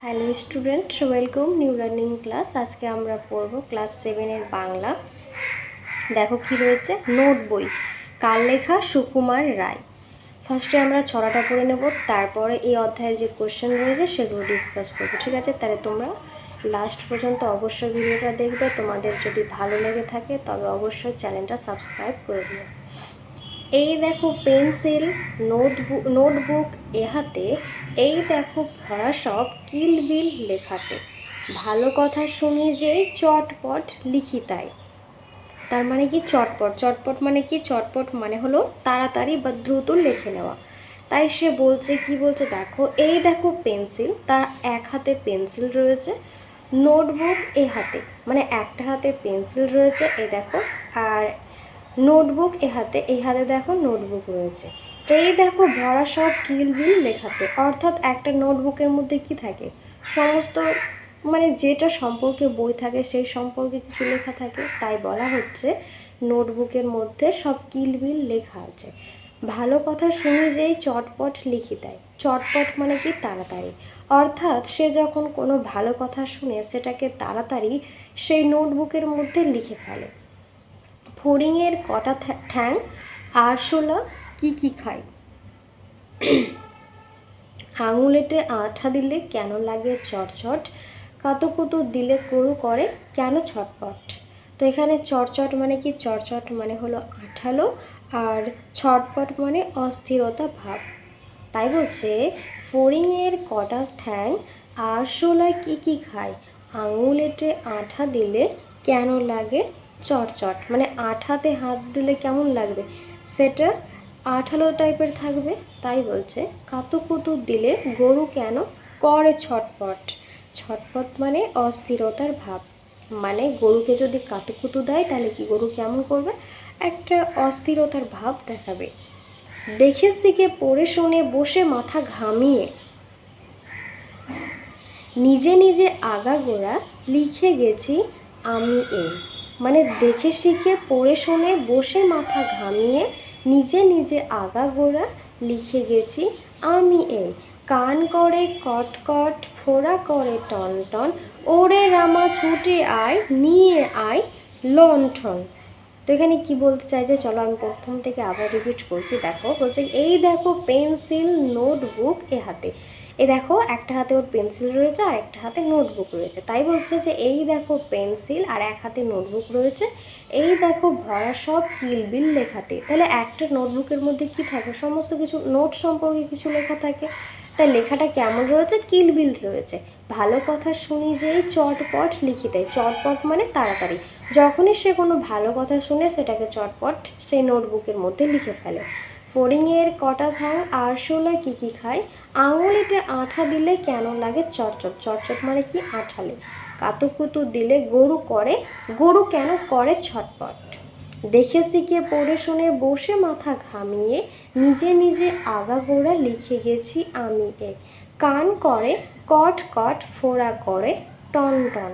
Hello student, welcome new learning class. আজকে আমরা পড়ব ক্লাস 7-এর বাংলা। দেখো কি রয়েছে, নোট বই, কার লেখা? সুকুমার রায়। ফার্স্টে আমরা ছড়াটা পড়ে নেব, তারপরে এই অধ্যায়ের যে কোশ্চেন রয়েছে সেগুলো ডিসকাস করবো, ঠিক আছে? তাহলে তোমরা লাস্ট পর্যন্ত অবশ্যই ভিডিওটা দেখবে। তোমাদের যদি ভালো লেগে থাকে তবে অবশ্যই চ্যানেলটা সাবস্ক্রাইব করে দিও। এই দেখো পেন্সিল, নোটবুক এ হাতে, এই দেখো ভরা সব কিলবিল লেখাতে, ভালো কথা শুনি যেই চটপট লিখি তাই। তার মানে কি চটপট? চটপট মানে কি? চটপট মানে হলো তাড়াতাড়ি বা দ্রুত লিখে নেওয়া। তাই সে বলছে, কি বলছে দেখো, এই দেখো পেন্সিল, তার এক হাতে পেন্সিল রয়েছে, নোটবুক এ হাতে, মানে একটা হাতে পেন্সিল রয়েছে এই দেখো, আর নোটবুক এ হাতে, এই হাতে দেখো নোটবুক রয়েছে। এই দেখো ভরা সব কিলবিল লেখাতে, অর্থাৎ একটা নোটবুকের মধ্যে কি থাকে? সমস্ত মানে যেটা সম্পর্কে বই থাকে সেই সম্পর্কে কিছু লেখা থাকে। তাই বলা হচ্ছে নোটবুকের মধ্যে সব কিলবিল লেখা আছে, ভালো কথা শুনি যেই চটপট লিখি দেয়। চটপট মানে কি? তাড়াতাড়ি। অর্থাৎ সে যখন কোনো ভালো কথা শুনে সেটাকে তাড়াতাড়ি সেই নোটবুকের মধ্যে লিখে ফেলে। ফড়িংয়ের কটা ঠ্যাং, আরশোলা কি কি খায়? আঙুলেটে আঠা দিলে কেন লাগে চটচট? কাতুকুতু দিলে গরু করে কেন ছটপট? তো এখানে চটচট মানে কি? চটচট মানে হলো আঠালো, আর ছটপট মানে অস্থিরতা ভাব। তাই বলছে ফড়িংয়ের কটা ঠ্যাং, আরশোলা কি কি খায়? আঙুলেটে আঠা দিলে কেন লাগে চটচট, মানে আঠাতে হাত দিলে কেমন লাগবে? সেটা আঠালো টাইপের থাকবে। তাই বলছে কাতুকুতু দিলে গরু কেন করে ছটপট? ছটপট মানে অস্থিরতার ভাব, মানে গরুকে যদি কাতুকুতু দেয় তাহলে কি গরু কেমন করবে? একটা অস্থিরতার ভাব দেখাবে। দেখে শিখে পড়ে শুনে বসে মাথা ঘামিয়ে নিজে নিজে আগাগোড়া লিখে গেছি আমি এই, মানে দেখে শিখে পড়ে শুনে বসে মাথা ঘামিয়ে নিজে নিজে আগাগোড়া লিখে গেছি আমি এই। কান করে কটকট, ফোড়া করে টন টন, ওরে রামা ছুটে আয় নিয়ে আয় লণ্ঠন। তো এখানে কি বলতে চাইছে, চলো আমি প্রথম থেকে আবার রিপিট করছি। দেখো বলছে এই দেখো পেন্সিল, নোটবুক এ হাতে। এই দেখো একটা হাতে ওর পেন্সিল রয়েছে আর একটা হাতে নোটবুক রয়েছে। তাই বলছে যে এই দেখো পেন্সিল আর এক হাতে নোটবুক রয়েছে, এই দেখো ভরা সব কিলবিল লেখাতে। তাহলে একটা নোটবুকের মধ্যে কি থাকে? সমস্ত কিছু নোট সম্পর্কে কিছু লেখা থাকে। তাই লেখাটা কেমন রয়েছে? কিলবিল রয়েছে। ভালো কথা শুনি যেই চটপট লিখি দেয়। চটপট মানে তাড়াতাড়ি। যখনই সে কোনো ভালো কথা শুনে সেটাকে চটপট সেই নোটবুকের মধ্যে লিখে ফেলে। ফড়িংয়ের কটা ঠ্যাং, আরশোলা কি কি খায়? আঙুলিতে আঠা দিলে কেন লাগে চটচট? চটচট মানে কি? আঠালে। কাতুকুতু দিলে গরু কেন করে ছটপট? দেখে শিখে পড়ে শুনে বসে মাথা ঘামিয়ে নিজে নিজে আগাগোড়া লিখে গেছি আমি এ। কান করে কট কট, ফোড়া করে টন টন,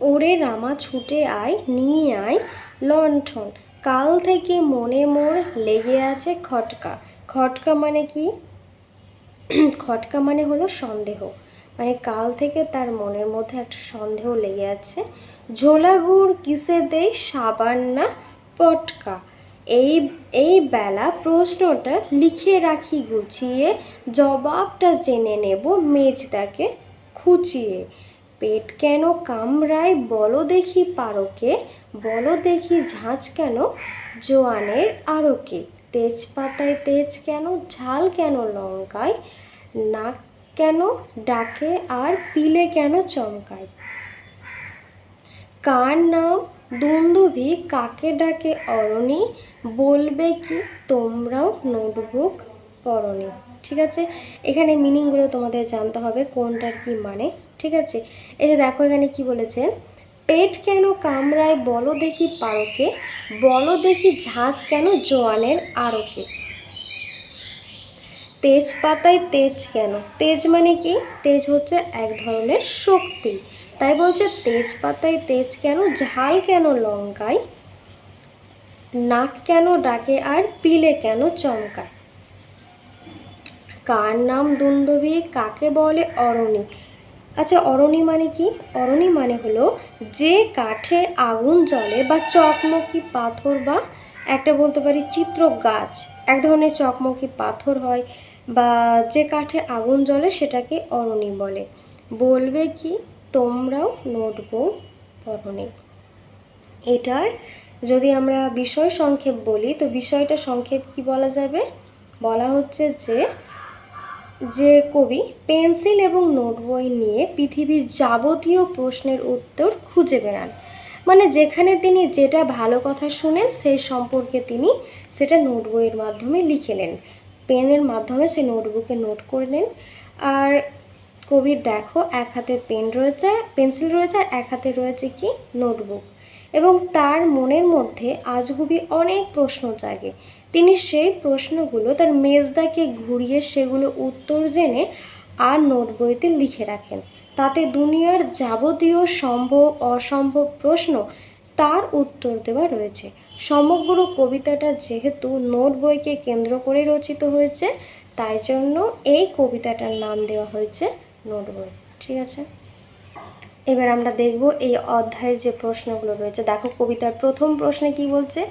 ওরে রামা ছুটে আয় নিয়ে আয় লণ্ঠন। কাল থেকে মনে মোর লেগে আছে খটকা। খটকা মানে কি? খটকা মানে হলো সন্দেহ, মানে কাল থেকে তার মনের মধ্যে একটা সন্দেহ লেগে আছে। ঝোলা গুড় কিসে দেই, সাবান না পটকা? এই এই বেলা প্রশ্নটা লিখে রাখি গুছিয়ে, জবাবটা জেনে নেব মেজদাকে খুঁচিয়ে। পেট কেন কামড়ায় বলো দেখি পারকে, বলো দেখি ঝাঁঝ কেন জোয়ানের আরকে? তেজপাতায় তেজ কেন, ঝাল কেন লঙ্কায়, নাক কেন ডাকে আর পিলে কেন চমকায়? কার নাম দুন্দুভি, কাকে ডাকে অরণি, বলবে কি তোমরাও নোটবুক পড়নি? ঠিক আছে, এখানে মিনিংগুলো তোমাদের জানতে হবে কোনটার কি মানে। ঠিক আছে, এই যে দেখো এখানে কি বলেছে, পেট কেন কামড়ায় বলো দেখি পারকে, বলো দেখি ঝাঁঝ কেন জোয়ানের আরকে? তেজপাতায় তেজ কেন? তেজ মানে কি? তেজ হচ্ছে এক ধরনের শক্তি। তাই বলছে তেজপাতায় তেজ কেন, ঝাল কেন লঙ্কায়, নাক কেন ডাকে আর পিলে কেন চমকায়? কার নাম দুন্দুভি, কাকে বলে অরণি? আচ্ছা, অরণি মানে কি? অরণি মানে হলো যে কাঠে আগুন জ্বলে বা চকমকি পাথর, বা একটা বলতে পারি চিত্র গাছ, এক ধরনের চকমকি পাথর হয়, বা যে কাঠে আগুন জ্বলে সেটাকে অরণি বলে। বলবে কি? তোমরাও নোটবুক পড়োনি। এটার যদি আমরা বিষয় সংক্ষেপ বলি, তো বিষয়টা সংক্ষেপ কি বলা যাবে? বলা হচ্ছে যে কবি পেন্সিল এবং নোট বই নিয়ে পৃথিবীর যাবতীয় প্রশ্নের উত্তর খুঁজে বেড়ান। মানে যেখানে তিনি যেটা ভালো কথা শুনেন সেই সম্পর্কে তিনি সেটা নোট বইয়ের মাধ্যমে লিখে নেন, পেনের মাধ্যমে সে নোটবুকে নোট করে নেন। আর কবির দেখো এক হাতে পেন রয়েছে, পেন্সিল রয়েছে, আর এক হাতে রয়েছে কি? নোটবুক। এবং তার মনের মধ্যে আজগুবি অনেক প্রশ্ন জাগে। তিনি সেই প্রশ্নগুলো তার মেজদাকে ঘুরিয়ে সেগুলো উত্তর জেনে আর নোট বইতে লিখে রাখেন। তাতে দুনিয়ার যাবতীয় সম্ভব অসম্ভব প্রশ্ন তার উত্তর দেওয়া রয়েছে। সমগ্র কবিতাটা যেহেতু নোট বইকে কেন্দ্র করে রচিত হয়েছে, তাই জন্য এই কবিতাটার নাম দেওয়া হয়েছে নোট বই। ঠিক আছে, এবার আমরা দেখব এই অধ্যায়ের যে প্রশ্নগুলো রয়েছে। দেখো কবিতার প্রথম প্রশ্নে কি বলছে?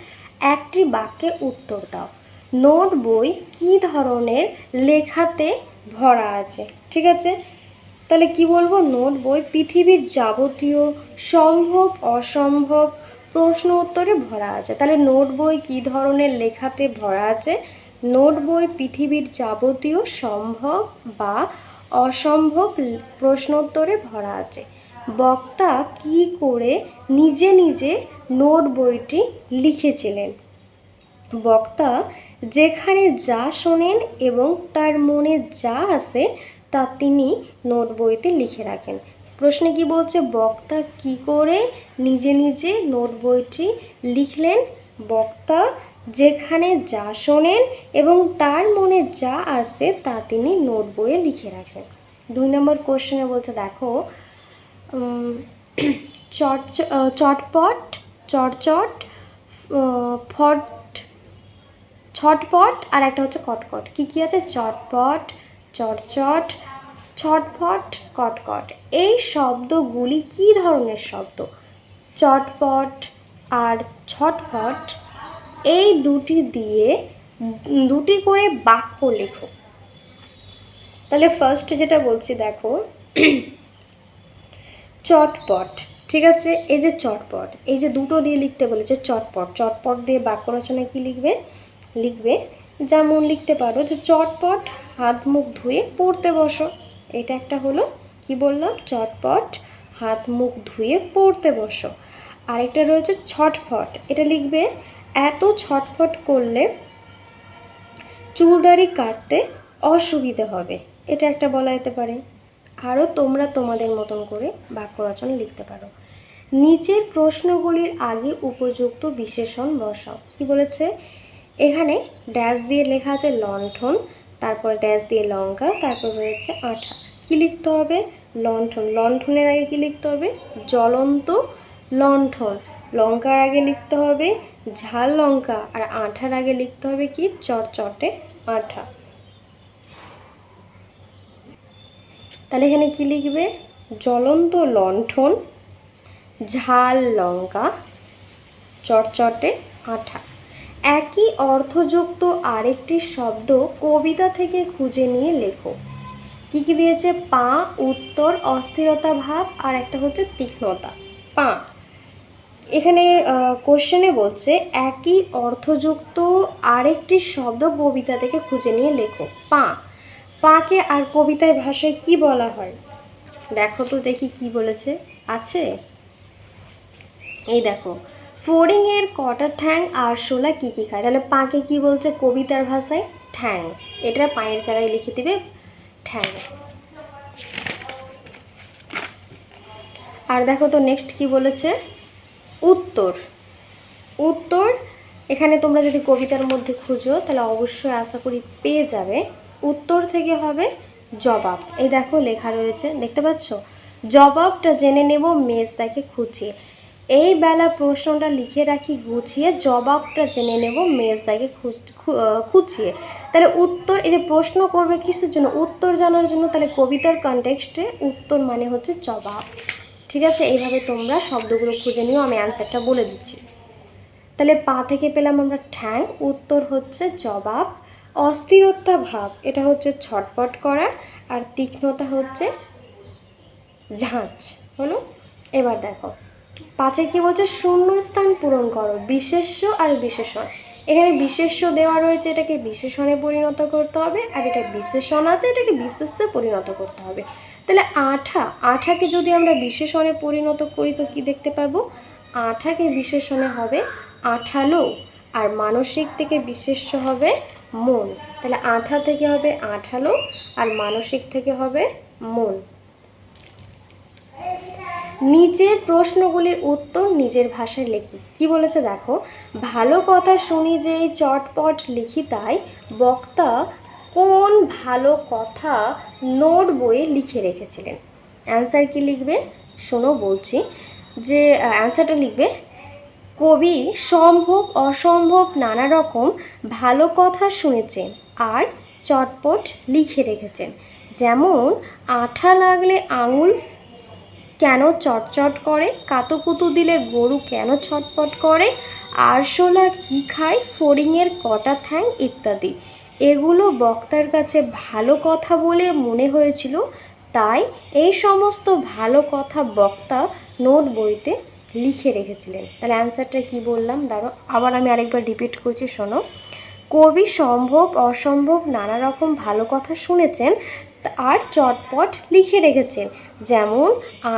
একটি বাক্যে উত্তর দাও। নোট বই কী ধরনের লেখাতে ভরা আছে? ঠিক আছে, তাহলে কি বলবো? নোট বই পৃথিবীর যাবতীয় সম্ভব অসম্ভব প্রশ্ন উত্তরে ভরা আছে। তাহলে নোট বই কী ধরনের লেখাতে ভরা আছে? নোট বই পৃথিবীর যাবতীয় সম্ভব বা অসম্ভব প্রশ্নোত্তরে ভরা আছে। বক্তা কি করে নিজে নিজে নোট বইটি লিখেছিলেন? বক্তা যেখানে যা শোনেন এবং তার মনে যা আসে তা তিনি নোট বইতে লিখে রাখেন। প্রশ্নে কি বলছে? বক্তা কি করে নিজে নিজে নোট বইটি লিখলেন? বক্তা যেখানে যা শোনেন এবং তার মনে যা আসে তা তিনি নোট বইয়ে লিখে রাখেন। 2 নম্বর কোশ্চেনে বলছে দেখো চটপট চটচট ফট ছটপট আর একটা হচ্ছে কটকট। কি আছে? চটপট, চটচট, ছটফট, কটকট। এই শব্দগুলি কি ধরনের শব্দ? চটপট আর ছটফট এই দুটি দিয়ে দুটি করে বাক্য লেখো। তাহলে ফার্স্ট যেটা বলছি দেখো, চটপট। ঠিক আছে, এই যে চটপট, এই যে দুটো দিয়ে লিখতে বলেছে চটপট। চটপট দিয়ে বাক্য রচনায় কি লিখবে যেমন লিখতে পারো যে চটপট হাত মুখ ধুয়ে পড়তে বসো। এটা একটা হলো, কি বললাম? চটপট হাত মুখ ধুয়ে পড়তে বসো। আরেকটা রয়েছে ছটফট। এটা লিখবে এত ছটফট করলে চুলদাড়ি কাটতে অসুবিধে হবে। এটা একটা বলা যেতে পারে। আরও তোমরা তোমাদের মতন করে বাক্য রচনা লিখতে পারো। নিচের প্রশ্নগুলির আগে উপযুক্ত বিশেষণ বসাও। কি বলেছে? এখানে ড্যাশ দিয়ে লেখা আছে লণ্ঠন, তারপর ড্যাশ দিয়ে লঙ্কা, তারপর রয়েছে আঠা। কি লিখতে হবে? লণ্ঠন। লণ্ঠনের আগে কি লিখতে হবে? জ্বলন্ত লণ্ঠন। লঙ্কার আগে লিখতে হবে ঝাল লঙ্কা, আর আঠার আগে লিখতে হবে কি? চটচটে আঠা। তাহলে এখানে কি লিখবে? জ্বলন্ত লণ্ঠন, ঝাল লঙ্কা, চটচটে আঠা। একই অর্থযুক্ত আরেকটি শব্দ কবিতা থেকে খুঁজে নিয়ে লেখো। কি দিয়েছে? পা, উত্তর, অস্থিরতা ভাব, আর একটা হচ্ছে তীক্ষ্ণতা। পা। এখানে কোশ্চেনে বলছে একই অর্থযুক্ত আরেকটি শব্দ কবিতা থেকে খুঁজে নিয়ে লেখো। পা। পাকে আর কবিতায় ভাষায় কি বলা হয়? দেখো তো দেখি কি বলেছে। আছে, এই দেখো, ফড়িংয়ের কটা ঠ্যাং আর শোলা কী কী খায়। তাহলে পাকে কি বলছে কবিতার ভাষায়? ঠ্যাং। এটা পায়ের জায়গায় লিখে দিবে ঠ্যাং। আর দেখো তো নেক্সট কি বলেছে? উত্তর। উত্তর এখানে তোমরা যদি কবিতার মধ্যে খুঁজো তাহলে অবশ্যই আশা করি পেয়ে যাবে। উত্তর থেকে হবে জবাব। এই দেখো লেখা রয়েছে, দেখতে পাচ্ছ? জবাবটা জেনে নেব মেজদাকে খুঁজিয়ে। এই বেলা প্রশ্নটা লিখে রাখি গুছিয়ে, জবাবটা জেনে নেব মেজদাকে খুঁচিয়ে। তাহলে উত্তর, এই যে প্রশ্ন করবে কিসের জন্য? উত্তর জানার জন্য। তাহলে কবিতার কনটেক্সটে উত্তর মানে হচ্ছে জবাব। ঠিক আছে, এইভাবে তোমরা শব্দগুলো খুঁজে নিও, আমি অ্যান্সারটা বলে দিচ্ছি। তাহলে পা থেকে পেলাম আমরা ঠ্যাং, উত্তর হচ্ছে জবাব। অস্থিরতা ভাব, এটা হচ্ছে ছটপট করা, আর তীক্ষ্ণতা হচ্ছে ঝাঁঝ। হলো? এবার দেখো 5 কি বলছে? শূন্যস্থান পূরণ করো, বিশেষ্য আর বিশেষণ। এখানে বিশেষ্য দেওয়া রয়েছে, এটাকে বিশেষণে পরিণত করতে হবে, আর এটা বিশেষণ আছে, এটাকে বিশেষ্যে পরিণত করতে হবে। তাহলে আঠাকে যদি আমরা বিশেষণে পরিণত করি তো কি দেখতে পাবো? আঠাকে বিশেষণে হবে আঠালো, আর মানসিক থেকে বিশেষ্য হবে মন। তাহলে আঠা থেকে হবে আঠালো, আর মানসিক থেকে হবে মন। নিচের প্রশ্নগুলির উত্তর নিজের ভাষায় লিখি। কি বলেছে দেখো, ভালো কথা শুনি যে চটপট লিখি তাই, বক্তা কোন ভালো কথা নোট বইয়ে লিখে রেখেছিলেন? অ্যান্সার কি লিখবে শোনো, বলছি যে অ্যান্সারটা লিখবে, কবি সম্ভব অসম্ভব নানা রকম ভালো কথা শুনেছেন আর চটপট লিখে রেখেছেন। যেমন আঠা লাগলে আঙুল কেন চটচট করে, কাতুকুতু দিলে গরু কেন ছটপট করে, আরশোলা কি খায়, ফড়িংয়ের কটা ঠ্যাং ইত্যাদি। এগুলো বক্তার কাছে ভালো কথা বলে মনে হয়েছিল, তাই এই সমস্ত ভালো কথা বক্তা নোট বইতে লিখে রেখেছিলেন। তাহলে অ্যান্সারটা কি বললাম দাঁড়ো, আবার আমি আরেকবার রিপিট করছি শোনো। কবি সম্ভব অসম্ভব নানা রকম ভালো কথা শুনেছেন আর চটপট লিখে রেখেছেন। যেমন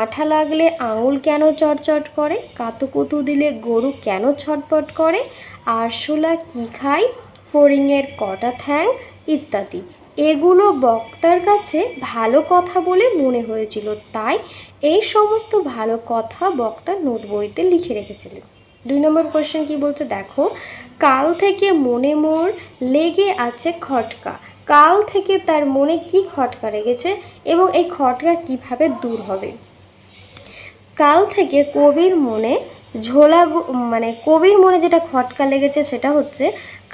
আঠা লাগলে আঙুল কেন চটচট করে, কাতুকুতু দিলে গরু কেন ছটপট করে, আরশোলা কি খায়, ফড়িংয়ের কটা ঠ্যাং ইত্যাদি। এগুলো বক্তার কাছে ভালো কথা বলে মনে হয়েছিল, তাই এই সমস্ত ভালো কথা বক্তা নোট বইতে লিখে রেখেছিলেন। 2 নম্বর কোয়েশ্চেন কি বলছে দেখো, কাল থেকে মনে মোর লেগে আছে খটকা। কাল থেকে তার মনে কি খটকা লেগেছে এবং এই খটকা কিভাবে দূর হবে? কাল থেকে কবির মনে কবির মনে যেটা খটকা লেগেছে সেটা হচ্ছে,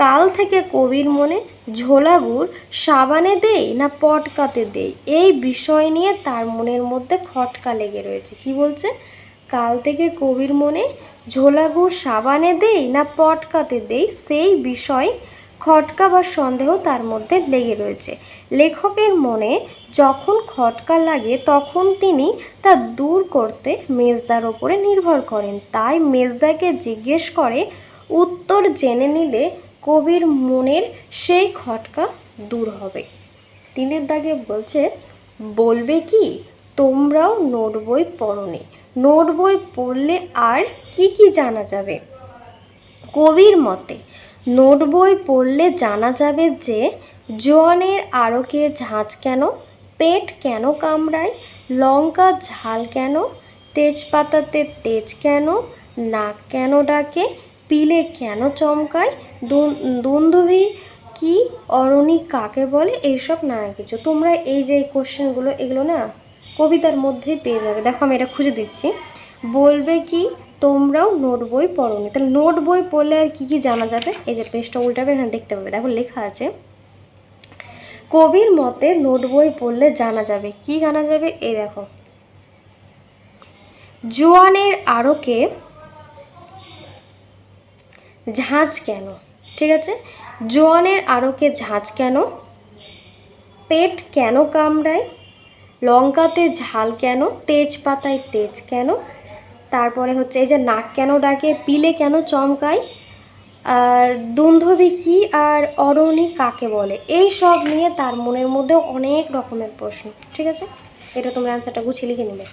কাল থেকে কবির মনে ঝোলা গুড় সাবানে দেই না পটকাতে দেই, এই বিষয় নিয়ে তার মনের মধ্যে খটকা লেগে রয়েছে। কি বলছে? কাল থেকে কবির মনে ঝোলা গুড় সাবানে দেই না পটকাতে দেই, সেই বিষয় খটকা বা সন্দেহ তার মধ্যে লেগে রয়েছে। লেখকের মনে যখন খটকা লাগে তখন তিনি তা দূর করতে মেজদার ওপরে নির্ভর করেন, তাই মেজদাকে জিজ্ঞেস করে, উত্তর জেনে নিলে কবির মনের সেই খটকা দূর হবে। 3 দাগে বলছে, বলবে কি তোমরাও নোট বই পড়োনি, নোট বই পড়লে আর কি কি জানা যাবে? কবির মতে নোট বই পড়লে জানা যাবে যে জোয়ানের আড়কে ঝাঁঝ কেন, পেট কেন কামড়ায়, লঙ্কা ঝাল কেন, তেজপাতাতে তেজ কেন, নাক কেন ডাকে, পিলে কেন চমকায়, দুন্দুভি কি, অরণি কাকে বলে, এইসব নানা কিছু। তোমরা এই যে কোশ্চেনগুলো এগুলো না কবিতার মধ্যেই পেয়ে যাবে। দেখো আমি এটা খুঁজে দিচ্ছি। বলবে কি তোমরাও নোট বই পড়োনি, তাহলে নোট বই পড়লে আর কি কি জানা যাবে? এই যে পেজটা উল্টাবে, এখানে দেখতে পাবে, দেখো লেখা আছে, কবির মতে নোট বই পড়লে জানা যাবে। কি জানা যাবে? এই দেখো, জোয়ানের আড়কে ঝাঁঝ কেন, ঠিক আছে, জোয়ানের আড়কে ঝাঁঝ কেন, পেট কেন কামড়ায়, লঙ্কাতে ঝাল কেন, তেজপাতায় তেজ কেন, তারপরে হচ্ছে এই যে নাক কেন ডাকে, পিলে কেন চমকায়, আর দুন্ধবি কি, আর অরণি কাকে বলে, এই সব নিয়ে তার মনের মধ্যে অনেক রকমের প্রশ্ন। ঠিক আছে, এটা তোমরা অ্যান্সারটা গুছিয়ে লিখে নেবে।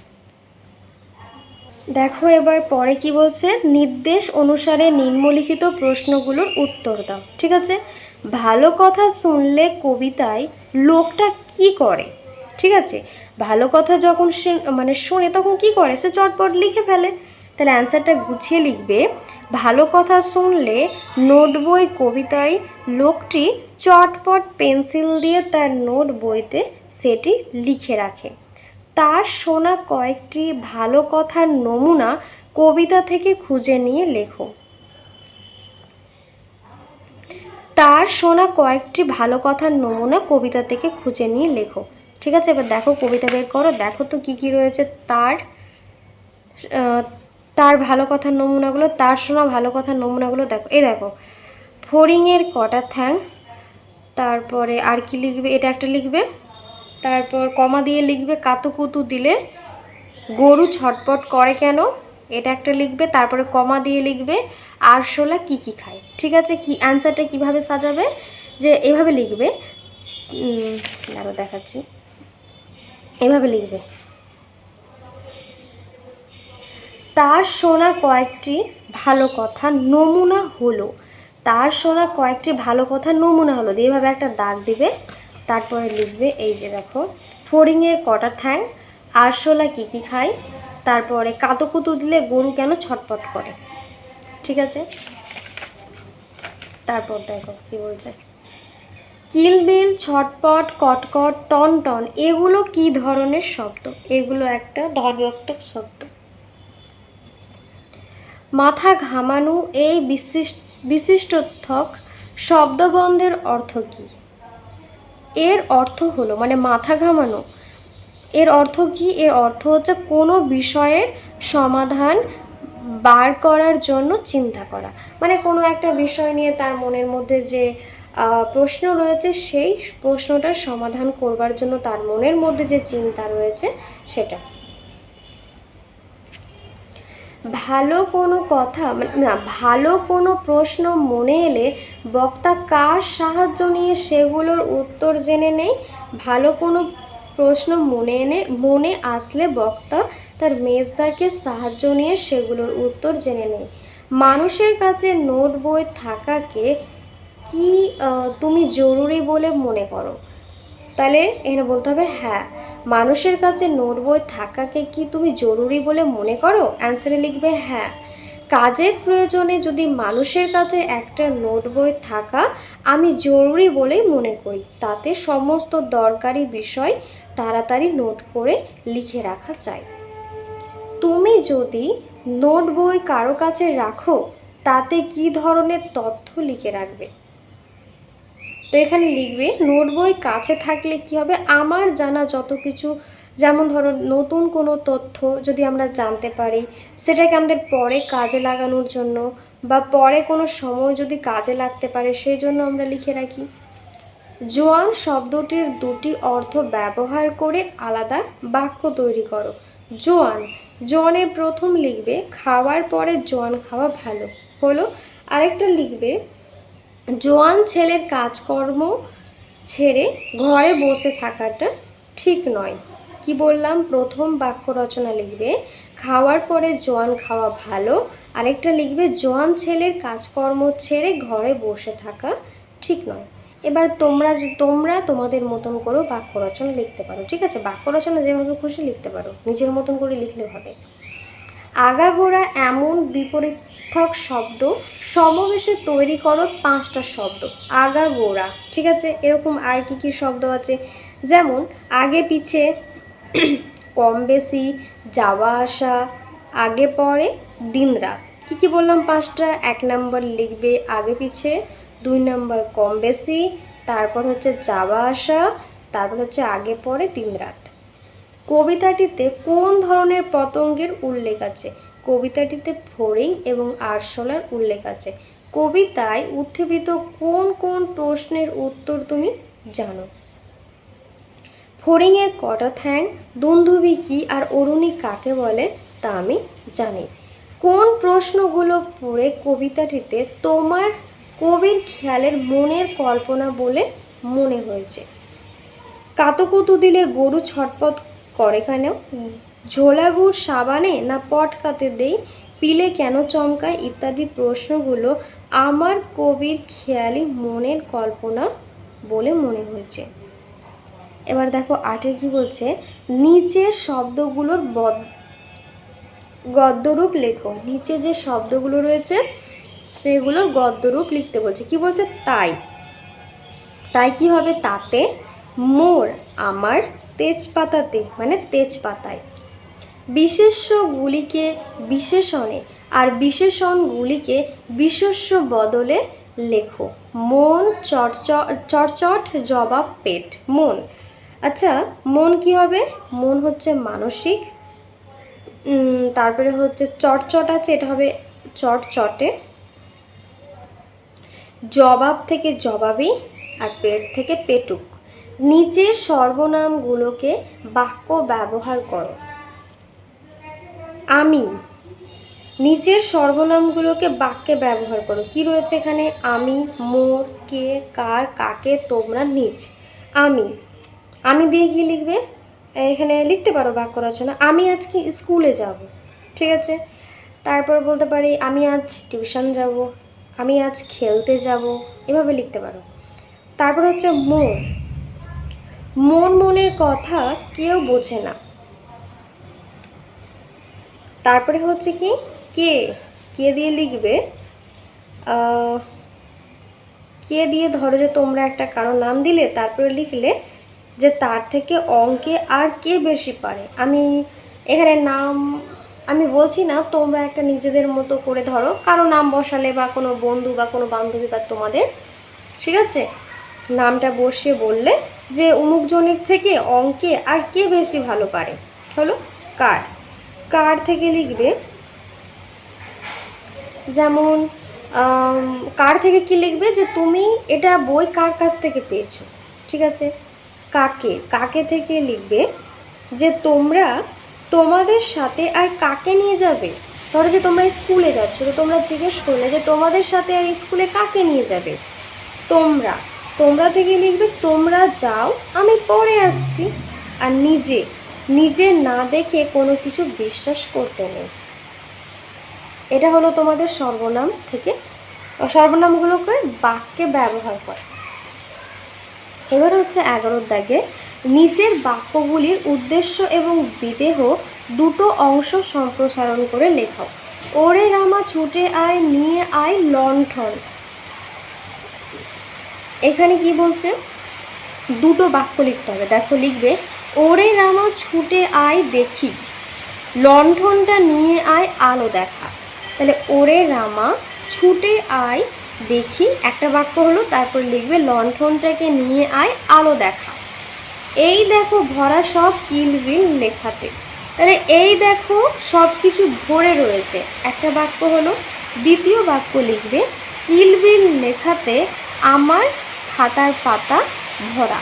দেখো এবার পরে কি বলছে, নির্দেশ অনুসারে নিম্নলিখিত প্রশ্নগুলোর উত্তর দাও। ঠিক আছে, ভালো কথা শুনলে কবিতায় লোকটা কি করে? ঠিক আছে, ভালো কথা যখন সে শোনে তখন কি করে? সে চটপট লিখে ফেলে। তাহলে অ্যান্সারটা গুছিয়ে লিখবে, ভালো কথা শুনলে নোট বই কবিতায় লোকটি চটপট পেন্সিল দিয়ে তার নোট বইতে সেটি লিখে রাখে। তার শোনা কয়েকটি ভালো কথার নমুনা কবিতা থেকে খুঁজে নিয়ে লেখো। তার শোনা কয়েকটি ভালো কথার নমুনা কবিতা থেকে খুঁজে নিয়ে লেখো। ঠিক আছে, এবার দেখো কবিতা বের করো, দেখো তো কি কি রয়েছে। তার ভালো কথার নমুনাগুলো, তার শোনা ভালো কথার নমুনাগুলো দেখো। এই দেখো, ফড়িংয়ের কটা ঠ্যাং, তারপরে আর কি লিখবে, এটা একটা লিখবে, তারপর কমা দিয়ে লিখবে কাতুকুতু দিলে গরু ছটপট করে কেন, এটা একটা লিখবে, তারপরে কমা দিয়ে লিখবে আরশোলা কি কি খায়। ঠিক আছে, কি অ্যান্সারটা কিভাবে সাজাবে, যে এভাবে লিখবে, আরও দেখাচ্ছি, এভাবে লিখবে, তার শোনা কয়েকটি ভালো কথা নমুনা হলো, তার শোনা কয়েকটি ভালো কথা নমুনা হলো দিয়ে এভাবে একটা দাগ দিবে, তারপরে লিখবে এই যে দেখো, ফড়িংয়ের কটা ঠ্যাং, আরশোলা কী কী খায়, তারপরে কাতুকুতু দিলে গরু কেন ছটপট করে। ঠিক আছে, তারপর দেখো কি বলছে, কিলবিল, ছটপট, কটকট, টন টন এগুলো কি ধরনের শব্দ, এগুলো একটা ধ্বন্যাত্মক শব্দ। মাথা ঘামানো এই বিশিষ্টর্থক শব্দবন্ধের অর্থ কী? এর অর্থ হলো, মানে মাথা ঘামানো এর অর্থ কী? এর অর্থ হচ্ছে কোনো বিষয়ের সমাধান বার করার জন্য চিন্তা করা, মানে কোনো একটা বিষয় নিয়ে তার মনের মধ্যে যে প্রশ্ন রয়েছে সেই প্রশ্নটার সমাধান করবার জন্য তার মনের মধ্যে যে চিন্তা রয়েছে সেটা। ভালো কোনো কথা, না, ভালো কোনো প্রশ্ন মনে এলে বক্তা কার সাহায্য নিয়ে সেগুলোর উত্তর জেনে নেয়? ভালো কোনো প্রশ্ন মনে আসলে বক্তা তার মেজদাকে সাহায্য নিয়ে সেগুলোর উত্তর জেনে নেয়। মানুষের কাছে নোট বই থাকাকে কি তুমি জরুরি বলে মনে করো? তাহলে এখানে বলতে হবে হ্যাঁ। মানুষের কাছে নোট বই থাকাকে কি তুমি জরুরি বলে মনে করো? অ্যান্সারে লিখবে হ্যাঁ। কাজের প্রয়োজনে যদি মানুষের কাছে একটা নোট বই থাকা আমি জরুরি বলেই মনে করি, তাতে সমস্ত দরকারি বিষয় তাড়াতাড়ি নোট করে লিখে রাখা যায়। তুমি যদি নোট বই কারো কাছে রাখো তাতে কি ধরনের তথ্য লিখে রাখবে? তো এখানে লিখবে নোট বই কাছে থাকলে কি হবে, আমার জানা যত কিছু, যেমন ধরো নতুন কোনো তথ্য যদি আমরা জানতে পারি সেটাকে আমাদের পরে কাজে লাগানোর জন্য বা পরে কোনো সময় যদি কাজে লাগতে পারে সেই জন্য আমরা লিখে রাখি। জোয়ান শব্দটির দুটি অর্থ ব্যবহার করে আলাদা বাক্য তৈরি করো। জোয়ান, জোয়ানের প্রথম লিখবে খাওয়ার পরে জোয়ান খাওয়া ভালো হলো। আরেকটা লিখবে জোয়ান ছেলের কাজকর্ম ছেড়ে ঘরে বসে থাকাটা ঠিক নয়। কি বললাম, প্রথম বাক্য রচনা লিখবে খাওয়ার পরে জোয়ান খাওয়া ভালো, আরেকটা লিখবে জোয়ান ছেলের কাজকর্ম ছেড়ে ঘরে বসে থাকা ঠিক নয়। এবার তোমরা তোমাদের মতন করেও বাক্য রচনা লিখতে পারো। ঠিক আছে, বাক্য রচনা যেভাবে খুশি লিখতে পারো, নিজের মতন করে লিখলে হবে। আগাগোড়া এমন বিপরীতক শব্দ সমাবেশে তৈরি করো 5টা শব্দ। আগাগোড়া, ঠিক আছে, এরকম আর কি কি শব্দ আছে, যেমন আগে পিছে, কম বেশি, যাওয়া আসা, আগে পরে, দিন রাত। কী কী বললাম 5টা? 1 নম্বর লিখবে আগে পিছে, 2 নম্বর কম বেশি, তারপর হচ্ছে যাওয়া আসা, তারপর হচ্ছে আগে পরে, দিন রাত। কবিতাটিতে কোন ধরনের পতঙ্গের উল্লেখ আছে? কবিতাটিতে ফড়িং এবং আরশোলার উল্লেখ আছে। কবিতায় উদ্ভাবিত কোন কোন প্রশ্নের উত্তর তুমি জানো? ফড়িংয়ের কটা ঠ্যাং, দুন্ধুবি কি আর অরুণী কাকে বলে তা আমি জানি। কোন প্রশ্নগুলো পড়ে কবিতাটিতে তোমার কবির খেয়ালের মনের কল্পনা বলে মনে হয়েছে? কাতুকুতু দিলে গরু ছটপট করে কেন? ঝোলা গুড় সাবানে না পটকাতে দেই? পিলে কেন চমকায়? ইত্যাদি প্রশ্নগুলো আমার কবির খেয়ালি মনের কল্পনা বলে মনে হয়েছে। এবার দেখো 8 কি বলছে, নিচের শব্দগুলোর গদ্যরূপ লেখো। নিচে যে শব্দগুলো রয়েছে সেগুলোর গদ্যরূপ লিখতে বলছে। কি বলছে, তাই, তাই কি হবে, তাতে, মোর, আমার, তেজপাতাতে মানে তেজপাতায়, বিশেষ্যগুলিকে বিশেষণে আর বিশেষণগুলিকে বিশেষ্য বদলে লেখো। মন চটচট জবাব পেট। মন, আচ্ছা মন কি হবে? মন হচ্ছে মানসিক, তারপরে হচ্ছে চটচট আছে, এটা হবে চটচটে, জবাব থেকে জবাবি, আর পেট থেকে পেটুক। নিচের সর্বনামগুলোকে বাক্য ব্যবহার করো। আমি, নিচের সর্বনামগুলোকে বাক্যে ব্যবহার করো। কি রয়েছে এখানে? আমি, মোর, কে, কার, কাকে, তোমরা, নিজ। আমি, আমি দিয়ে কি লিখবে? এখানে লিখতে পারো বাক্য রচনা, আমি আজকে স্কুলে যাব, ঠিক আছে। তারপর বলতে পারি আমি আজ টিউশন যাব, আমি আজ খেলতে যাব, এভাবে লিখতে পারো। তারপর হচ্ছে মোর, মোর মনের কথা কেউ বোঝে না। তারপরে হচ্ছে কি কে, কে দিয়ে লিখবে, কে দিয়ে ধরো যে তোমরা একটা কারো নাম দিলে, তারপরে লিখলে যে তার থেকে অঙ্কে আর কে বেশি পারে। আমি এখানে নাম আমি বলছি না, তোমরা একটা নিজেদের মতো করে ধরো, কারো নাম বসালে বা কোনো বন্ধু বা কোনো বান্ধবী বা তোমাদের, ঠিক আছে, নামটা বসিয়ে বললে যে অমুকজনের থেকে অঙ্কে আর কে বেশি ভালো পারে, হলো কার। কার থেকে লিখবে যেমন কার থেকে কি লিখবে যে তুমি এটা বই কার কাছ থেকে পেয়েছো, ঠিক আছে। কাকে, কাকে থেকে লিখবে যে তোমরা তোমাদের সাথে আর কাকে নিয়ে যাবে। ধরো যে তোমরা স্কুলে যাচ্ছ, তো তোমরা জিজ্ঞেস করলে যে তোমাদের সাথে আর স্কুলে কাকে নিয়ে যাবে। তোমরা, তোমরা থেকে লিখবে তোমরা যাও, আমি পরে আসছি। আর নিজে, নিজে না দেখে কোনো কিছু বিশ্বাস করতে নেই। এটা হলো তোমাদের সর্বনাম থেকে, সর্বনামগুলোকে বাক্যে ব্যবহার করে। এবার হচ্ছে 11 দাগে নিচের বাক্যগুলির উদ্দেশ্য এবং বিদেহ দুটো অংশ সম্প্রসারণ করে লেখাও। ওরে রামা ছুটে আয়, নিয়ে আয় লণ্ঠন। এখানে কি বলছে? দুটো বাক্য লিখতে হবে। দেখো লিখবে ওরে রামা ছুটে আয় দেখি, লণ্ঠনটা নিয়ে আয় আলো দেখা। তাহলে ওরে রামা ছুটে আয় দেখি একটা বাক্য হলো, তারপর লিখবে লণ্ঠনটাকে নিয়ে আয় আলো দেখা। এই দেখো ভরা সব কিলবিল লেখাতে। তাহলে এই দেখো সব কিছু ভরে রয়েছে, একটা বাক্য হলো। দ্বিতীয় বাক্য লিখবে কিলবিল লেখাতে আমার খাতার পাতা ভরা।